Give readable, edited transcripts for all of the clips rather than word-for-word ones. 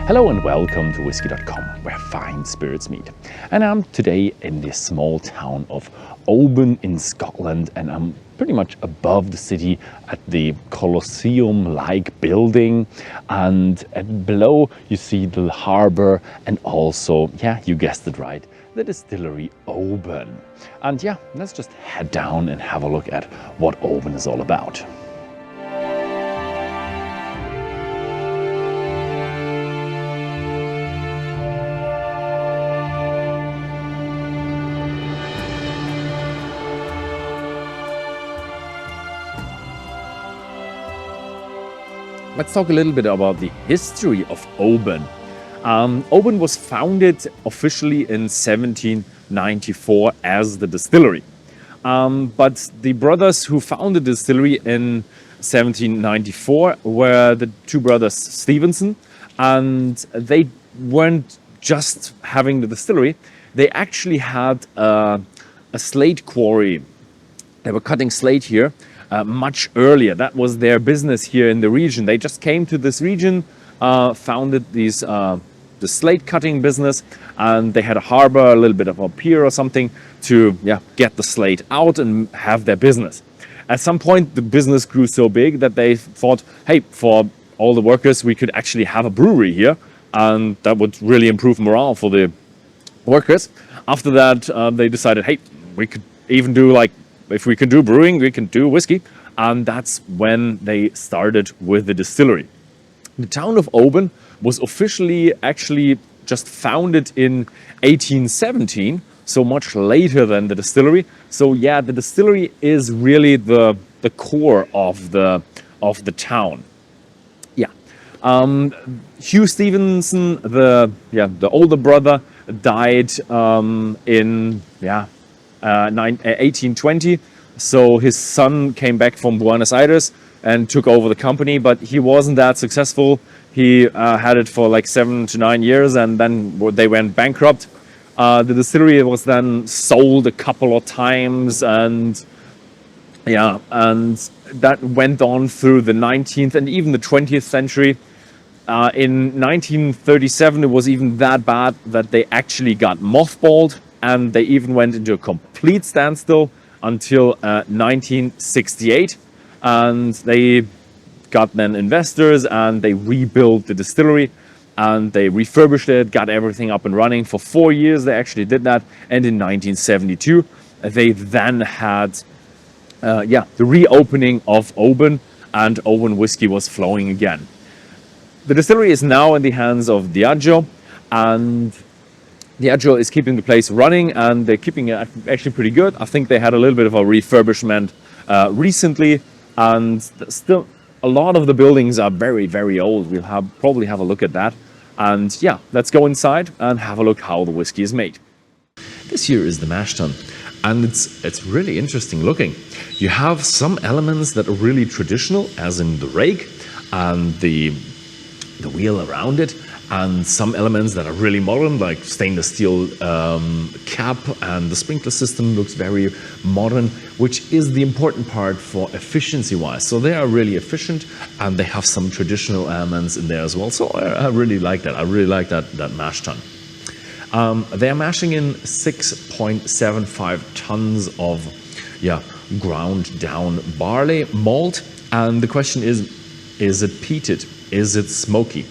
Hello and welcome to Whisky.com, where fine spirits meet. And I'm today in the small town of Oban in Scotland, and I'm pretty much above the city at the Colosseum-like building, and below you see the harbour and also, yeah, you guessed it right, the distillery Oban. And yeah, let's just head down and have a look at what Oban is all about. Let's talk a little bit about the history of Oban. Oban was founded officially in 1794 as the distillery. But the brothers who founded the distillery in 1794 were the two brothers Stevenson, and they weren't just having the distillery, they actually had a slate quarry. They were cutting slate here much earlier. That was their business here in the region. They just came to this region, founded the slate cutting business, and they had a harbor, a little bit of a pier or something to get the slate out and have their business. At some point, the business grew so big that they thought, hey, for all the workers, we could actually have a brewery here, and that would really improve morale for the workers. After that, they decided, hey, we could even do if we can do brewing, we can do whiskey. And that's when they started with the distillery. The town of Oban was officially actually just founded in 1817, so much later than the distillery. So yeah, the distillery is really the core of the town. Yeah. Hugh Stevenson, the older brother, died in 1820. So his son came back from Buenos Aires and took over the company, but he wasn't that successful. He had it for like 7 to 9 years, and then they went bankrupt. The distillery was then sold a couple of times, and that went on through the 19th and even the 20th century. In 1937, it was even that bad that they actually got mothballed, and they even went into a complete standstill until 1968. And they got then investors, and they rebuilt the distillery, and they refurbished it, got everything up and running. For 4 years they actually did that, and in 1972 they then had the reopening of Oban, and Oban whiskey was flowing again. The distillery is now in the hands of Diageo, and Diageo is keeping the place running, and they're keeping it actually pretty good. I think they had a little bit of a refurbishment recently, and still a lot of the buildings are very, very old. We'll probably have a look at that. And yeah, let's go inside and have a look how the whiskey is made. This here is the mash tun, and it's really interesting looking. You have some elements that are really traditional, as in the rake and the wheel around it, and some elements that are really modern, like stainless steel cap, and the sprinkler system looks very modern, which is the important part for efficiency-wise. So they are really efficient, and they have some traditional elements in there as well. So I really like that. I really like that mash tun. They are mashing in 6.75 tons of ground down barley malt, and the question is it peated? Is it smoky?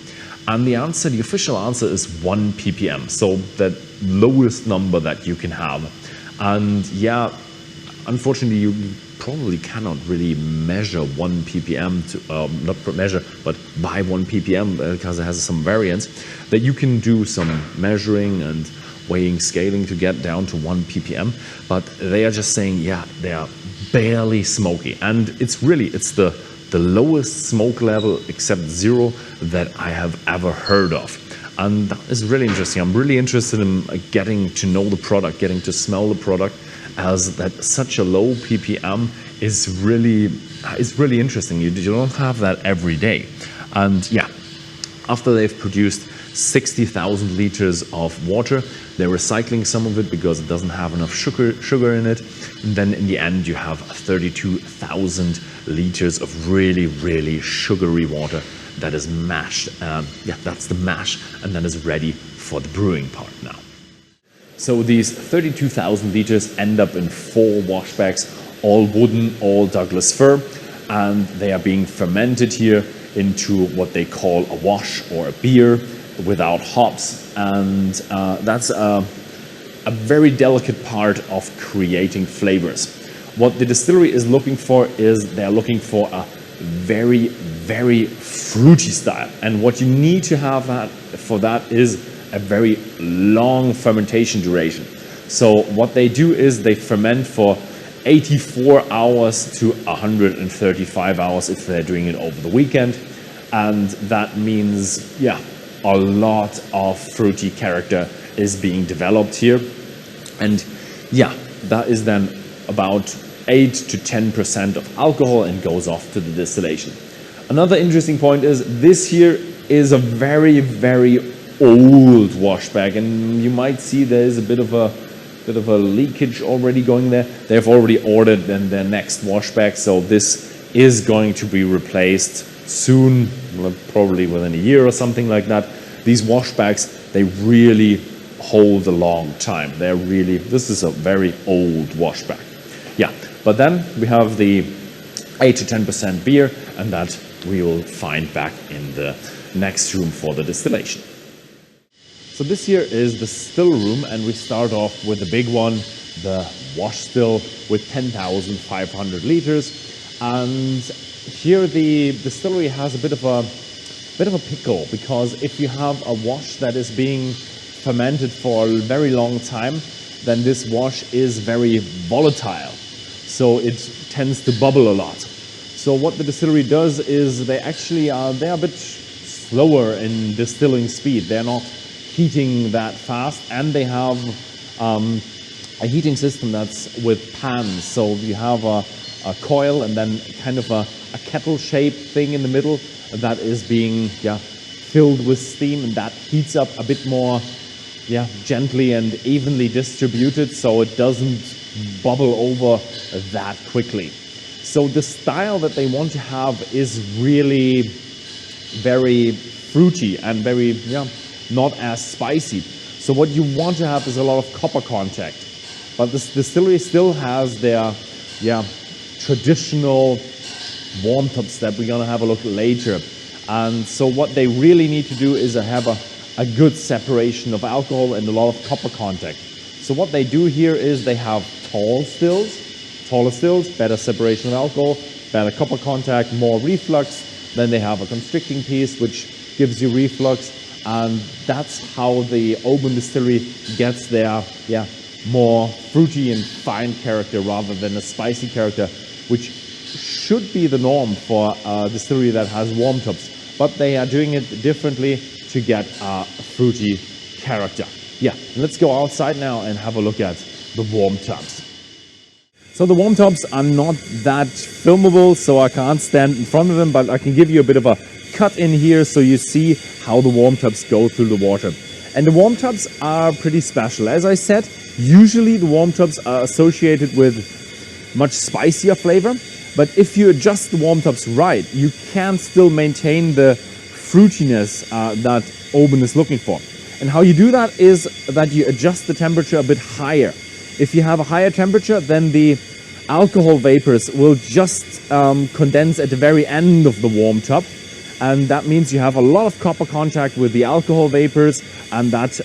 And the official answer is 1 ppm, so that lowest number that you can have. And yeah, unfortunately, you probably cannot really measure 1 ppm, but by 1 ppm, because it has some variance, that you can do some measuring and weighing, scaling to get down to 1 ppm. But they are just saying, they are barely smoky. And it's the lowest smoke level except 0 that I have ever heard of. And that is really interesting. I'm really interested in getting to know the product, getting to smell the product, as that such a low ppm is really interesting. You don't have that every day. And yeah, after they've produced 60,000 liters of water, they're recycling some of it because it doesn't have enough sugar in it. And then in the end, you have 32,000 liters of really, really sugary water that is mashed. That's the mash, and then is ready for the brewing part now. So these 32,000 liters end up in 4 wash bags, all wooden, all Douglas fir, and they are being fermented here into what they call a wash or a beer without hops. And that's a very delicate part of creating flavors. What the distillery is looking for is they're looking for a very, very fruity style. And what you need to have for that is a very long fermentation duration. So what they do is they ferment for 84 hours to 135 hours if they're doing it over the weekend. And that means, a lot of fruity character is being developed here. And that is then about 8 to 10% of alcohol and goes off to the distillation. Another interesting point is this here is a very, very old wash bag, and you might see there is a bit of a leakage already going there. They've already ordered then their next wash bag, so this is going to be replaced soon, probably within a year or something like that. These wash bags, they really hold a long time. This is a very old wash bag. But then we have the 8 to 10% beer, and that we will find back in the next room for the distillation. So this here is the still room, and we start off with the big one, the wash still with 10,500 liters. And here the distillery has a bit of a pickle, because if you have a wash that is being fermented for a very long time, then this wash is very volatile. So it tends to bubble a lot. So what the distillery does is they're a bit slower in distilling speed. They're not heating that fast, and they have a heating system that's with pans. So you have a coil and then kind of a kettle-shaped thing in the middle that is being filled with steam, and that heats up a bit more gently and evenly distributed, so it doesn't bubble over that quickly. So the style that they want to have is really very fruity and very not as spicy. So what you want to have is a lot of copper contact. But this distillery still has their traditional warm tops that we're gonna have a look later. And so what they really need to do is have a good separation of alcohol and a lot of copper contact. So what they do here is they have taller stills, better separation of alcohol, better copper contact, more reflux. Then they have a constricting piece, which gives you reflux. And that's how the Oban Distillery gets their more fruity and fine character rather than a spicy character, which should be the norm for a distillery that has warm tops. But they are doing it differently to get a fruity character. Let's go outside now and have a look at the warm tubs. So the warm tubs are not that filmable, so I can't stand in front of them, but I can give you a bit of a cut in here so you see how the warm tubs go through the water. And the warm tubs are pretty special. As I said, usually the warm tubs are associated with much spicier flavor, but if you adjust the warm tubs right, you can still maintain the fruitiness that Oban is looking for. And how you do that is that you adjust the temperature a bit higher. If you have a higher temperature, then the alcohol vapors will just condense at the very end of the warm tub. And that means you have a lot of copper contact with the alcohol vapors, and that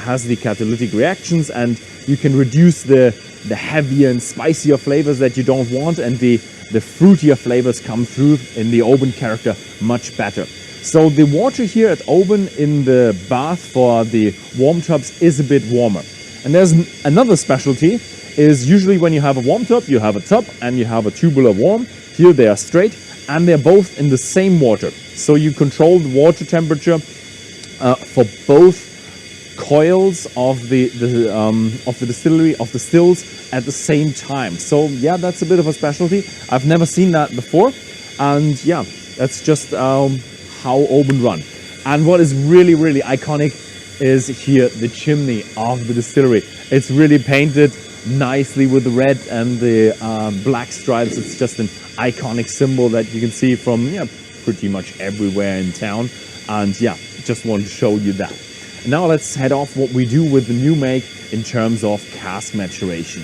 has the catalytic reactions, and you can reduce the heavier and spicier flavors that you don't want, and the fruitier flavors come through in the Oban character much better. So the water here at Oban in the bath for the warm tubs is a bit warmer. And there's another specialty, is usually when you have a warm tub, you have a tub and you have a tubular warm. Here they are straight, and they're both in the same water. So you control the water temperature for both coils of the distillery, of the stills at the same time. So that's a bit of a specialty. I've never seen that before, and that's just how Oban run. And what is really, really iconic is here the chimney of the distillery. It's really painted nicely with the red and the black stripes. It's just an iconic symbol that you can see from pretty much everywhere in town. And yeah, just want to show you that. Now let's head off what we do with the new make in terms of cask maturation.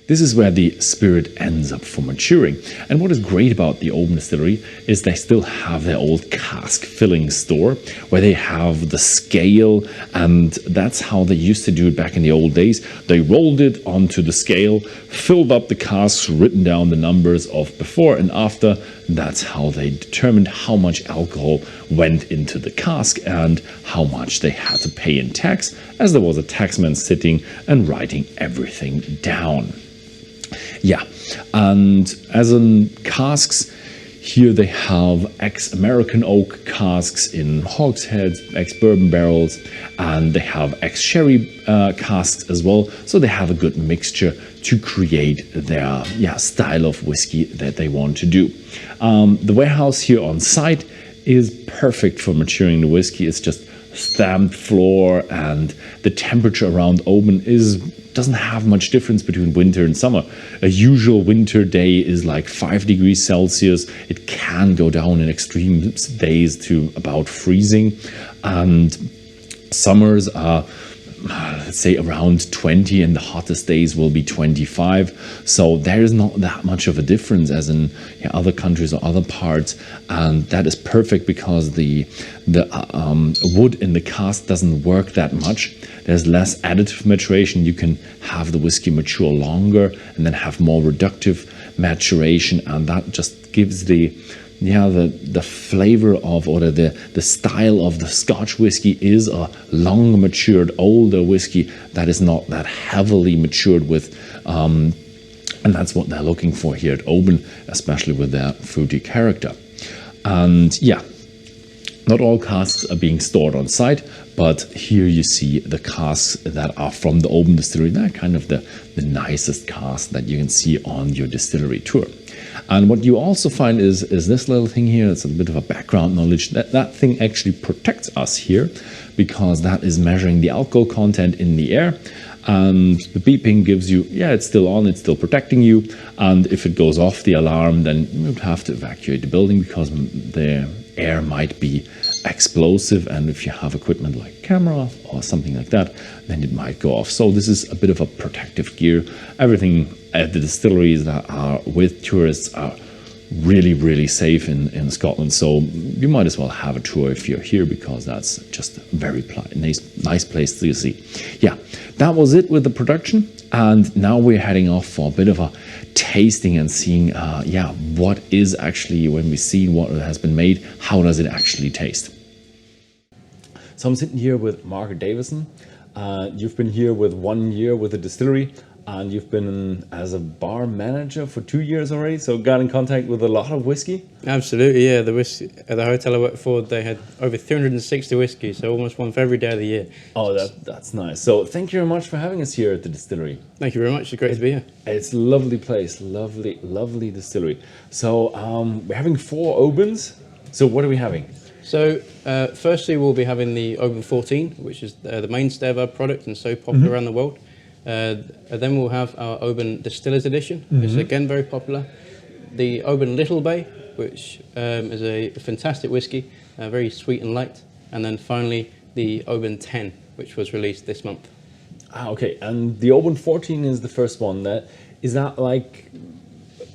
This is where the spirit ends up for maturing. And what is great about the Oban Distillery is they still have their old cask filling store where they have the scale, and that's how they used to do it back in the old days. They rolled it onto the scale, filled up the casks, written down the numbers of before and after. That's how they determined how much alcohol went into the cask and how much they had to pay in tax, as there was a taxman sitting and writing everything down. Yeah, and as in casks, here they have ex-American oak casks in hogsheads, ex-bourbon barrels, and they have ex-sherry casks as well. So they have a good mixture to create their style of whiskey that they want to do. The warehouse here on site is perfect for maturing the whiskey. It's just stamped floor, and the temperature around Oban doesn't have much difference between winter and summer. A usual winter day is like 5 degrees Celsius. It can go down in extreme days to about freezing, and summers are, let's say, around 20, and the hottest days will be 25. So there is not that much of a difference as in other countries or other parts, and that is perfect because the wood in the cask doesn't work that much. There's less additive maturation. You can have the whiskey mature longer and then have more reductive maturation, and that just gives the flavor of, or the style of the Scotch whiskey is a long matured older whiskey that is not that heavily matured with, and that's what they're looking for here at Oban, especially with their fruity character. And yeah, not all casks are being stored on site, but here you see the casks that are from the Oban Distillery. They're kind of the nicest casks that you can see on your distillery tour. And what you also find is this little thing here. It's a bit of a background knowledge. That thing actually protects us here, because that is measuring the alcohol content in the air. And the beeping gives you, it's still on, it's still protecting you. And if it goes off the alarm, then you would have to evacuate the building because the air might be explosive, and if you have equipment like camera or something like that, then it might go off. So this is a bit of a protective gear. Everything at the distilleries that are with tourists are really safe in Scotland, so you might as well have a tour if you're here, because that's just a very nice place to see. Yeah, that was it with the production, and now we're heading off for a bit of a tasting and seeing what is actually, when we see what has been made, how does it actually taste. So I'm sitting here with Margaret Davison. You've been here with 1 year with the distillery, and you've been as a bar manager for 2 years already, so got in contact with a lot of whiskey? Absolutely, yeah. The whiskey at the hotel I worked for, they had over 360 whiskeys, so almost one for every day of the year. Oh, that's nice. So thank you very much for having us here at the distillery. Thank you very much. It's great to be here. It's a lovely place, lovely distillery. So we're having 4 Obans. So what are we having? So firstly, we'll be having the Oban 14, which is the mainstay of our product and so popular around the world. Then we'll have our Oban Distillers Edition. It's again very popular. The Oban Little Bay, which is a fantastic whiskey, very sweet and light. And then finally the Oban 10, which was released this month. Okay, and the Oban 14 is the first one. Is that like,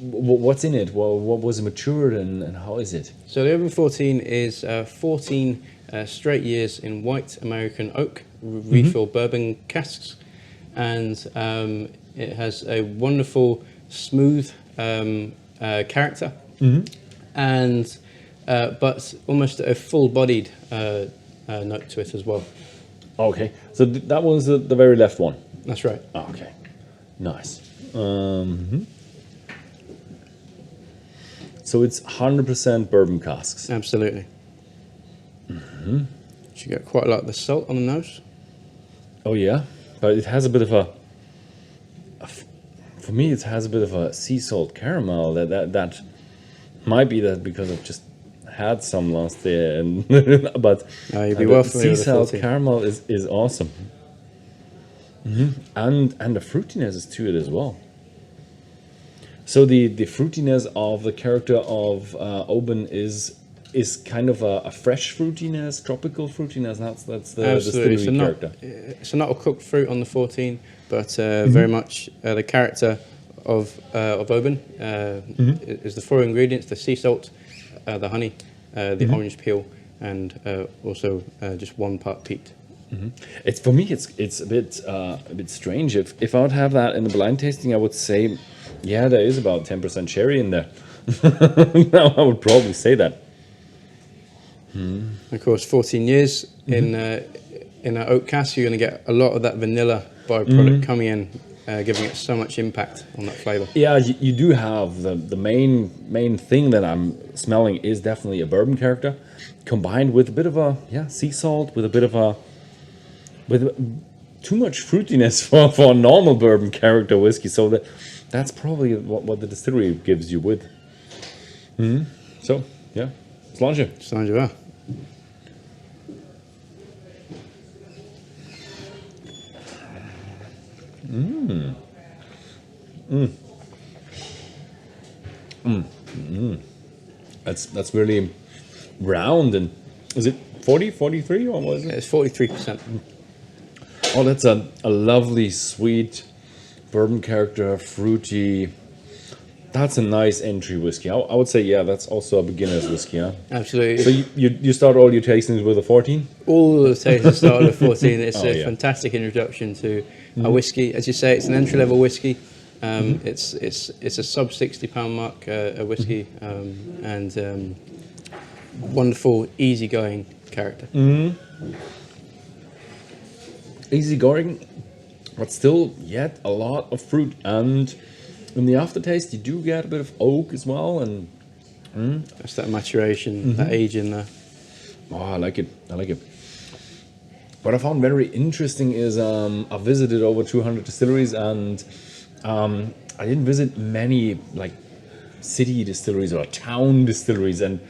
what's in it? Well, what was matured and how is it? So the Oban 14 is 14 straight years in white American oak refill bourbon casks. And it has a wonderful, smooth character, and but almost a full-bodied note to it as well. Okay, so that was the very left one. That's right. Okay, nice. So it's 100% bourbon casks. Absolutely. You get quite a lot of the salt on the nose. Oh yeah. But it has a bit of for me, it has a bit of a sea salt caramel. That might be that because I've just had some last year, and but you'd be well sea salt caramel is awesome. And the fruitiness is to it as well. So the fruitiness of the character of Oban is kind of a fresh fruitiness, tropical fruitiness. That's the Absolutely. distillery character. So not a cooked fruit on the 14, but very much the character of Oban is the four ingredients: the sea salt, the honey, the orange peel, and also just 1 part peat. It's for me. It's a bit strange. If I would have that in the blind tasting, I would say, yeah, there is about 10% cherry in there. Now I would probably say that. Of course, 14 years in an oak cask, you're going to get a lot of that vanilla byproduct coming in, giving it so much impact on that flavour. Yeah, you do have the main thing that I'm smelling is definitely a bourbon character, combined with a bit of a sea salt, with a bit of a too much fruitiness for a normal bourbon character whiskey. So that's probably what the distillery gives you with. So yeah, slange. Slange wel. That's really round. And is it 40, 43 or what is it? It's 43%. Oh, that's a lovely, sweet bourbon character, fruity. That's a nice entry whiskey. I would say, yeah, that's also a beginner's whiskey, huh? Absolutely. So you start all your tastings with a 14? All the tastes start at 14. It's Oh, a yeah. fantastic introduction to a whiskey. As you say, it's an entry-level whiskey. It's a sub £60 mark a whiskey, and wonderful, easygoing character. Easygoing, but still yet a lot of fruit. And in the aftertaste, you do get a bit of oak as well. And That's that maturation, that age in there. oh, I like it. What I found very interesting is I visited over 200 distilleries, and I didn't visit many like city distilleries or town distilleries. And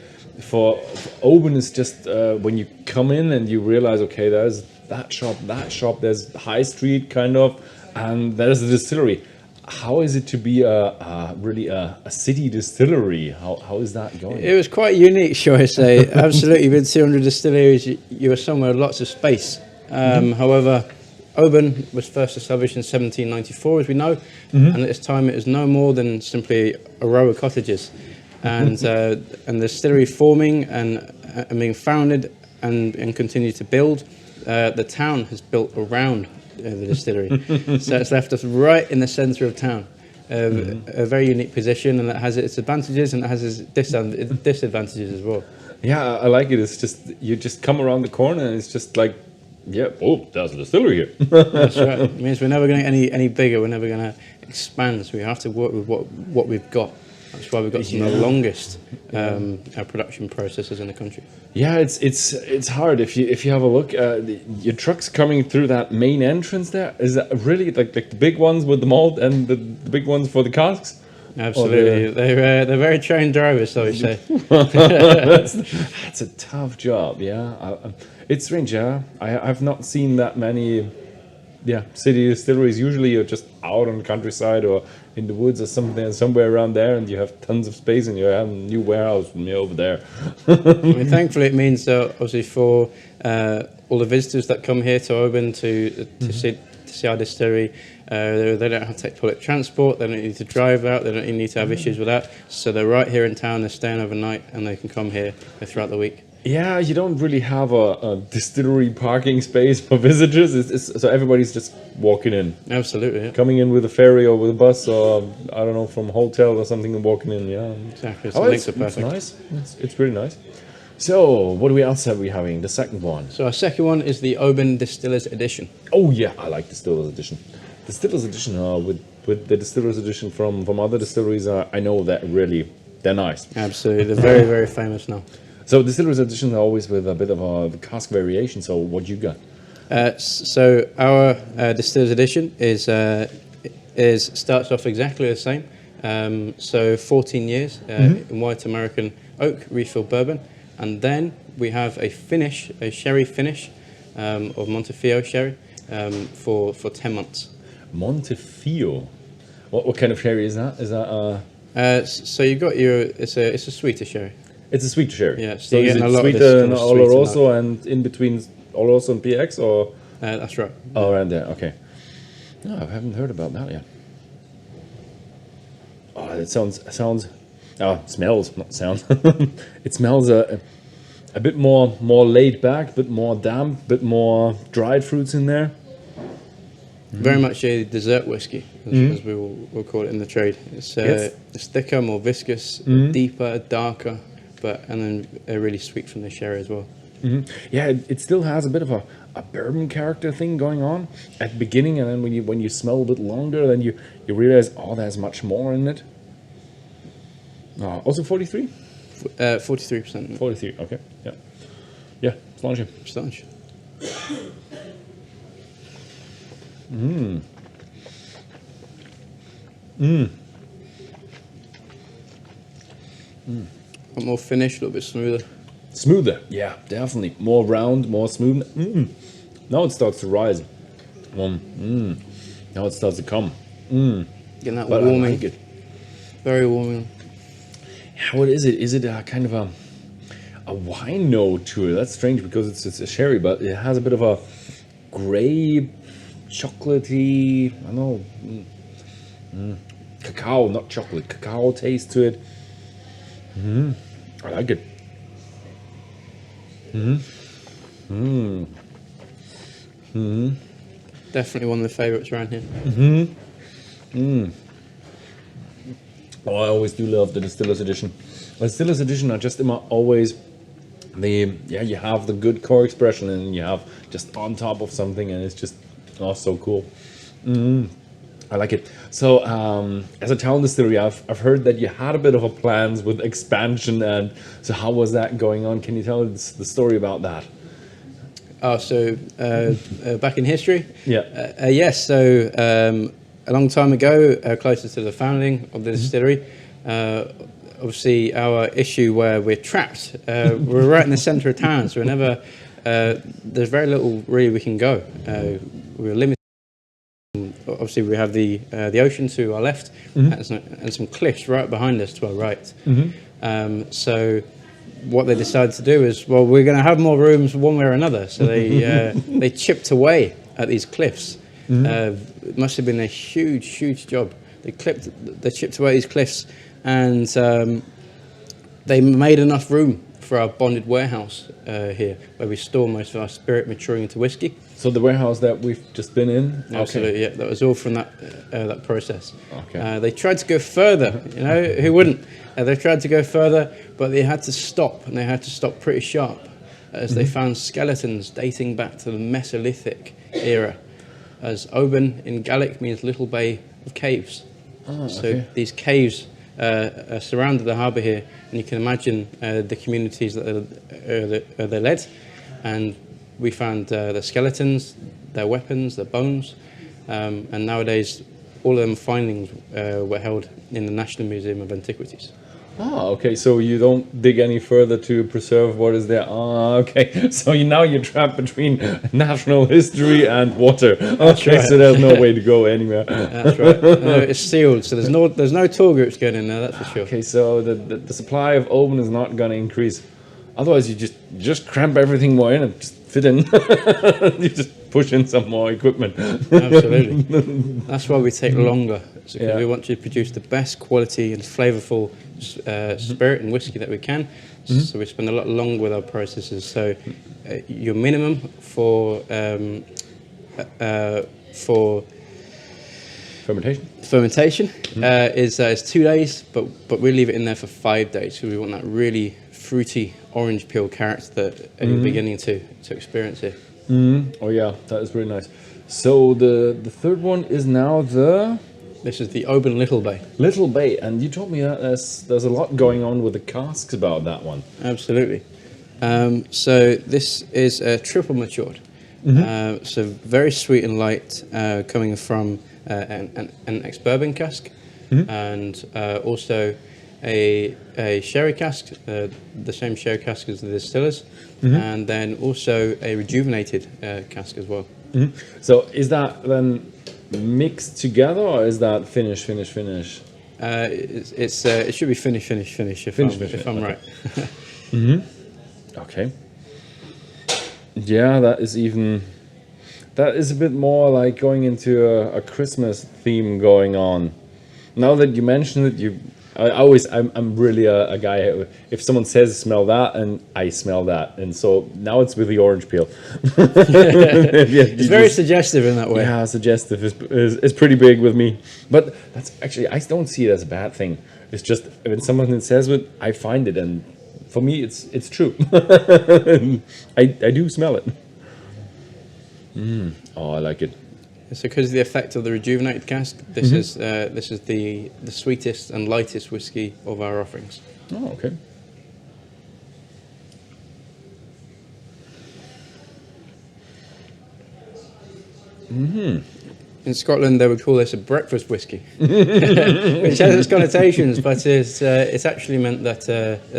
for Oban, it's just when you come in and you realize, okay, there's that shop, there's high street kind of, and there's the distillery. How is it to be really a city distillery? How is that going? It was quite unique, shall I say. Absolutely, with 200 distilleries, you were somewhere with lots of space. However, Oban was first established in 1794, as we know, and at this time it was no more than simply a row of cottages. And the distillery forming and being founded and continued to build, the town has built around the distillery. So it's left us right in the centre of town. A very unique position, and that has its advantages and it has its disadvantages as well. Yeah, I like it. It's just, you just come around the corner and it's just like, yeah, oh, there's a distillery here. That's right. It means we're never going to get any bigger. We're never going to expand. So we have to work with what we've got. That's why we've got some of the longest production processes in the country. Yeah, it's hard if you have a look. Your trucks coming through that main entrance there, is that really like the big ones with the malt and the big ones for the casks? Absolutely, they're very trained drivers, so we say. That's a tough job. Yeah, it's strange. Yeah, I've not seen that many. Yeah, city distilleries. Usually you're just out on the countryside or in the woods or something, somewhere around there, and you have tons of space and you have a new warehouse from you over there. I mean, thankfully, it means obviously for all the visitors that come here to Oban to see our distillery, they don't have to take public transport. They don't need to drive out. They don't need to have issues with that. So they're right here in town. They're staying overnight, and they can come here throughout the week. Yeah, you don't really have a distillery parking space for visitors. So everybody's just walking in. Absolutely, yeah. Coming in with a ferry or with a bus or, I don't know, from a hotel or something and walking in, yeah. Exactly, It's nice. It's really nice. So, what else are we having? The second one. So our second one is the Oban Distillers Edition. Oh, yeah, I like Distillers Edition. Distillers Edition, with the Distillers Edition from other distilleries, I know that really, they're nice. Absolutely, they're very, very famous now. So Distillers Edition are always with a bit of a cask variation. So what you got? So our Distillers Edition starts off exactly the same. So 14 years in white American oak refill bourbon, and then we have a sherry finish of Montefiore sherry for 10 months. Montefiore. What kind of sherry is that? Is that So you've got it's a sweeter sherry. It's a sweet sherry. Yeah, So you're is getting it a lot of this sweeter kind and of sweet and Oloroso and in between Oloroso and PX, or? That's right. Oh, around there. Okay. No, I haven't heard about that yet. Oh, it sounds. Oh, smells, not sounds. It smells a bit more laid back, bit more damp, bit more dried fruits in there. Very much a dessert whiskey, as we'll call it in the trade. It's Yes. it's thicker, more viscous, deeper, darker, and then really sweet from the sherry as well. Yeah, it still has a bit of a bourbon character thing going on at the beginning, and then when you smell a bit longer, then you realize, oh, there's much more in it. Also 43? 43%. 43, okay, yeah. Yeah, astonishing. Astonishing. More finish, a little bit smoother. Smoother, yeah, definitely. More round, more smooth. Now it starts to rise. Now it starts to come. Getting that But warming. I like it. Very warming. Yeah, what is it? Is it a kind of a wine note to it? That's strange because it's a sherry, but it has a bit of a gray, chocolatey, I don't know, cacao, not chocolate, cacao taste to it. I like it. Definitely one of the favourites around here. Oh, I always do love the Distillers Edition. The Distillers Edition are just always you have the good core expression and you have just on top of something, and it's just so cool. I like it. So, as a town distillery, I've heard that you had a bit of a plans with expansion, and so how was that going on? Can you tell us the story about that? Back in history? Yeah. Yes, so a long time ago, closer to the founding of the distillery, obviously our issue where we're trapped, we're right in the centre of town, so there's very little really we can go. We're limited. Obviously, we have the ocean to our left and some cliffs right behind us to our right. So what they decided to do is, well, we're going to have more rooms one way or another. So they chipped away at these cliffs. It must have been a huge job. They chipped away these cliffs, and they made enough room for our bonded warehouse here, where we store most of our spirit maturing into whiskey. So the warehouse that we've just been in? Absolutely, yeah. That was all from that process. Okay. They tried to go further, who wouldn't? They tried to go further, but they had to stop, and they had to stop pretty sharp, as they found skeletons dating back to the Mesolithic era, as Oban in Gaelic means little bay of caves. So these caves surrounded the harbour here, and you can imagine the communities that they led, and we found their skeletons, their weapons, their bones, and nowadays all of them findings were held in the National Museum of Antiquities. Okay, so you don't dig any further to preserve what is there. Okay, so now you're trapped between national history and water. Okay, right. so there's no way to go anywhere. That's right. No, it's sealed, so there's no tour groups going in there, that's for sure. Okay, so the supply of Oban is not going to increase. Otherwise, you just cramp everything more in and just fit in. You just push in some more equipment. Absolutely. That's why we take longer. It's because we want to produce the best quality and flavourful spirit and whiskey that we can. So we spend a lot longer with our processes. So your minimum for fermentation is 2 days, but we leave it in there for 5 days because we want that really fruity orange peel character that you're beginning to experience here. Oh yeah, that is really nice. So the third one is now This is the Oban Little Bay. Little Bay, and you told me that there's a lot going on with the casks about that one. Absolutely. So this is triple matured. So very sweet and light, coming from an ex-bourbon cask, and also a sherry cask, the same sherry cask as the distillers, and then also a rejuvenated cask as well. So is that then mixed together, or is that finish? It should be finish if I'm right. Okay. Yeah, that is a bit more like going into a Christmas theme going on. Now that you mention it, I'm really a guy who, if someone says smell that, and I smell that, and so now it's with the orange peel. It's very suggestive in that way. Yeah, suggestive is pretty big with me, but that's actually, I don't see it as a bad thing. It's just when someone says it, I find it, and for me it's true. I do smell it. Oh, I like it. So because of the effect of the rejuvenated cask, this is the sweetest and lightest whiskey of our offerings. Oh, okay. In Scotland, they would call this a breakfast whiskey, which has its connotations, but it's actually meant that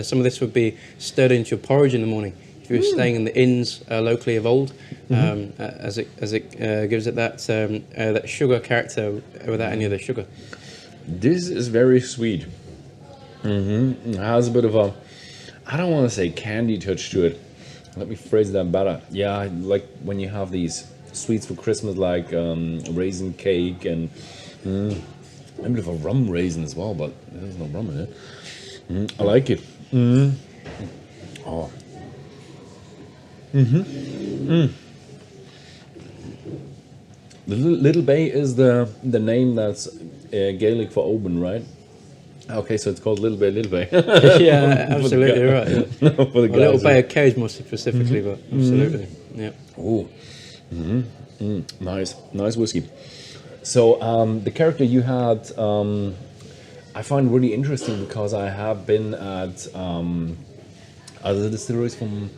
some of this would be stirred into your porridge in the morning. If you were staying in the inns locally of old, as it gives it that sugar character without any of the sugar. This is very sweet. It has a bit of a, I don't want to say candy touch to it. Let me phrase that better. Yeah, like when you have these sweets for Christmas, like raisin cake and a bit of a rum raisin as well, but there's no rum in it. I like it. Oh. The Little Bay is the name that's Gaelic for Oban, right? Okay, so it's called Little Bay. Yeah, absolutely right. Yeah. For the guys, Little Bay of Caves more specifically, but absolutely, yeah. Oh, nice whiskey. So the character you had, I find really interesting because I have been at other distilleries from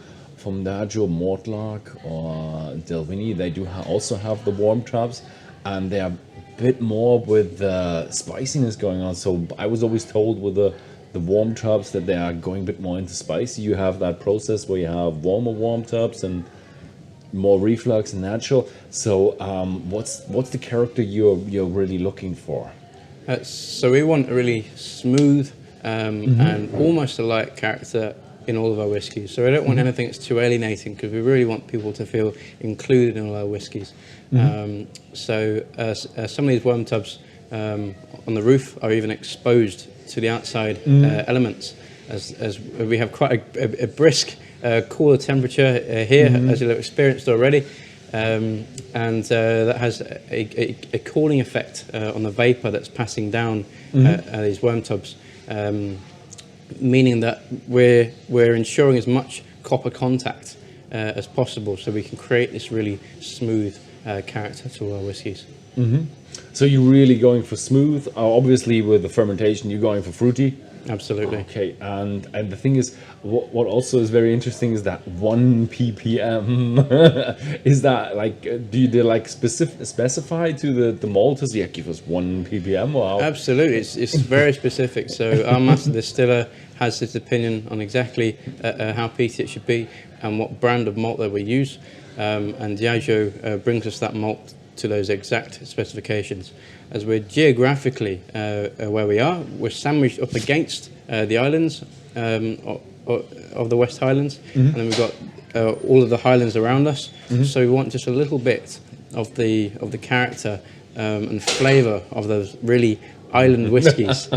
Diageo, Mortlach, or Delvini. They do also have the warm traps, and they are a bit more with spiciness going on. So I was always told with the warm traps that they are going a bit more into spicy. You have that process where you have warmer warm traps and more reflux and natural. So what's the character you're really looking for? So we want a really smooth and almost a light character in all of our whiskies. So I don't want anything that's too alienating, because we really want people to feel included in all our whiskies. So some of these worm tubs on the roof are even exposed to the outside elements, as we have quite a brisk cooler temperature here, as you'll have experienced already. And that has a cooling effect on the vapor that's passing down these worm tubs, meaning that we're ensuring as much copper contact as possible, so we can create this really smooth character to our whiskies. So you're really going for smooth. Obviously, with the fermentation, you're going for fruity. Absolutely. Okay, and the thing is, what also is very interesting is that 1 ppm. Is that like, do they like specify to the malters? Yeah, give us 1 ppm. Or how? Absolutely, it's very specific. So our master distiller has his opinion on exactly how peaty it should be and what brand of malt that we use, and Diageo brings us that malt to those exact specifications. As we're geographically where we are, we're sandwiched up against the islands of the West Highlands, and then we've got all of the highlands around us. So we want just a little bit of the character and flavour of those really island whiskies,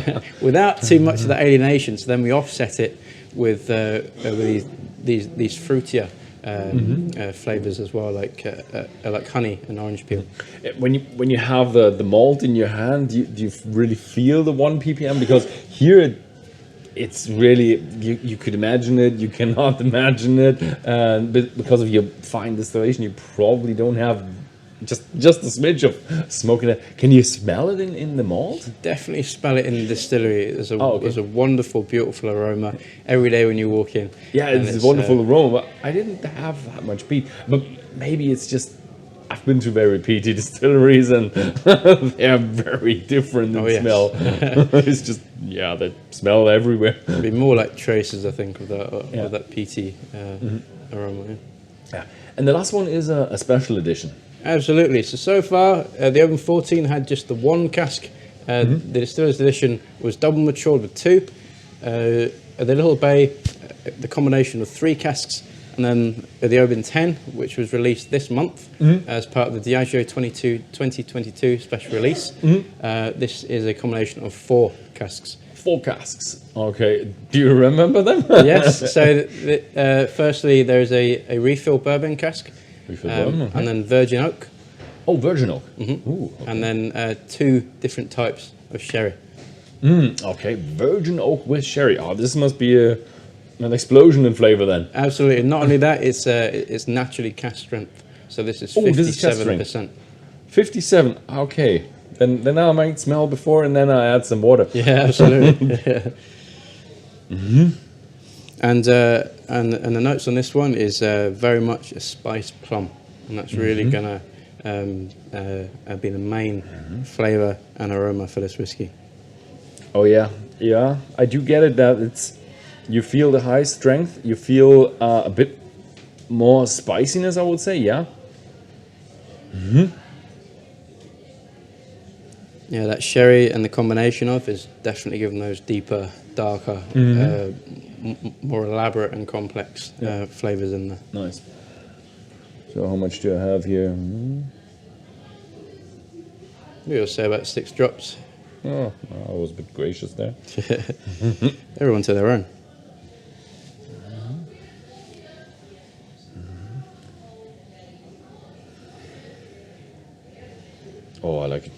without too much of the alienation. So then we offset it with these fruitier flavors as well, like honey and orange peel. When you have the malt in your hand, do you really feel the 1 ppm? Because here it's really, you could imagine it, you cannot imagine it, but because of your fine distillation, you probably don't have just a smidge of smoke in it. Can you smell it in the malt? Definitely smell it in the distillery. There's a wonderful, beautiful aroma every day when you walk in. Yeah, it's a wonderful aroma. But I didn't have that much peat, but maybe it's just, I've been to very peaty distilleries, and they are very different in smell. It's just, they smell everywhere. It'd be more like traces, I think, of that peaty aroma. Yeah, and the last one is a special edition. Absolutely. So far, the Oban 14 had just the one cask. The Distiller's Edition was double matured with 2. The Little Bay, the combination of 3 casks. And then the Oban 10, which was released this month as part of the Diageo 2022 special release. This is a combination of 4 casks. 4 casks. Okay. Do you remember them? Yes. So, firstly, there's a refill bourbon cask. And then virgin oak. Oh, virgin oak. Ooh, okay. And then 2 different types of sherry. Okay, virgin oak with sherry. Oh, this must be an explosion in flavor then. Absolutely. Not only that, it's naturally cask strength. So this is 57%. 57. Okay. Then I might smell before, and then I add some water. Yeah, absolutely. And the notes on this one is very much a spiced plum, and that's really gonna be the main flavor and aroma for this whiskey. Oh yeah, yeah. I do get it that you feel the high strength, you feel a bit more spiciness, I would say. Yeah. Yeah, that sherry and the combination of is definitely giving those deeper, darker, more elaborate and complex flavors in there. Nice. So how much do I have here? We'll say about 6 drops. Oh, I was a bit gracious there. Everyone to their own. Oh, I like it.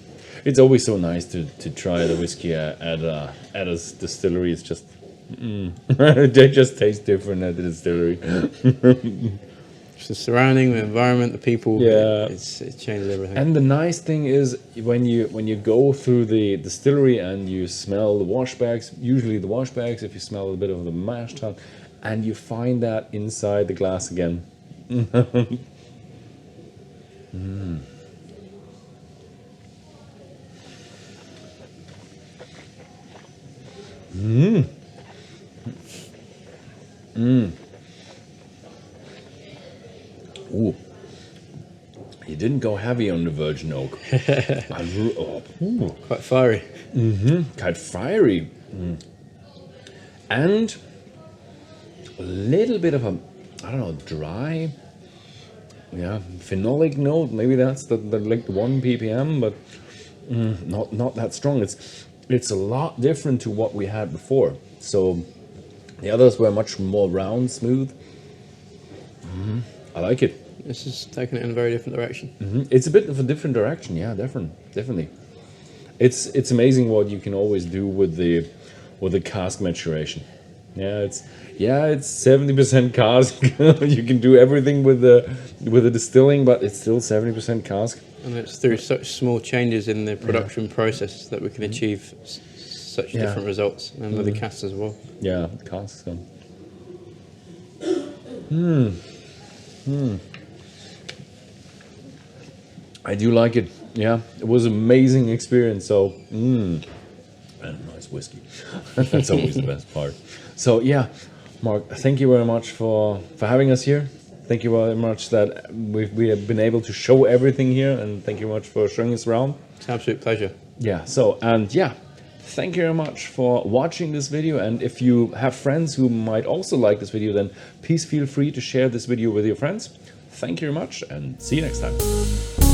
It's always so nice to try the whiskey at a distillery. It's just they just taste different at the distillery. Just the surrounding, the environment, the people. Yeah, it changes everything. And the nice thing is when you go through the distillery and you smell the wash bags, usually the wash bags, if you smell a bit of the mash tun, and you find that inside the glass again. Ooh. You didn't go heavy on the virgin oak. Quite fiery. Quite fiery. And a little bit of a, I don't know, dry, phenolic note. Maybe that's the like 1 ppm, but not that strong. It's a lot different to what we had before. So the others were much more round, smooth. I like it. This is taking it in a very different direction. It's a bit of a different direction, yeah, definitely. It's amazing what you can always do with the cask maturation. It's 70% cask. You can do everything with the distilling, but it's still 70% cask. And it's through such small changes in the production process that we can achieve such different results, and with the casks as well. Yeah, casks. I do like it. Yeah, it was an amazing experience. So, and nice whiskey. That's always the best part. So yeah, Mark, thank you very much for having us here. Thank you very much that we have been able to show everything here, and thank you very much for showing us around. It's an absolute pleasure. Yeah. So thank you very much for watching this video. And if you have friends who might also like this video, then please feel free to share this video with your friends. Thank you very much, and see you next time.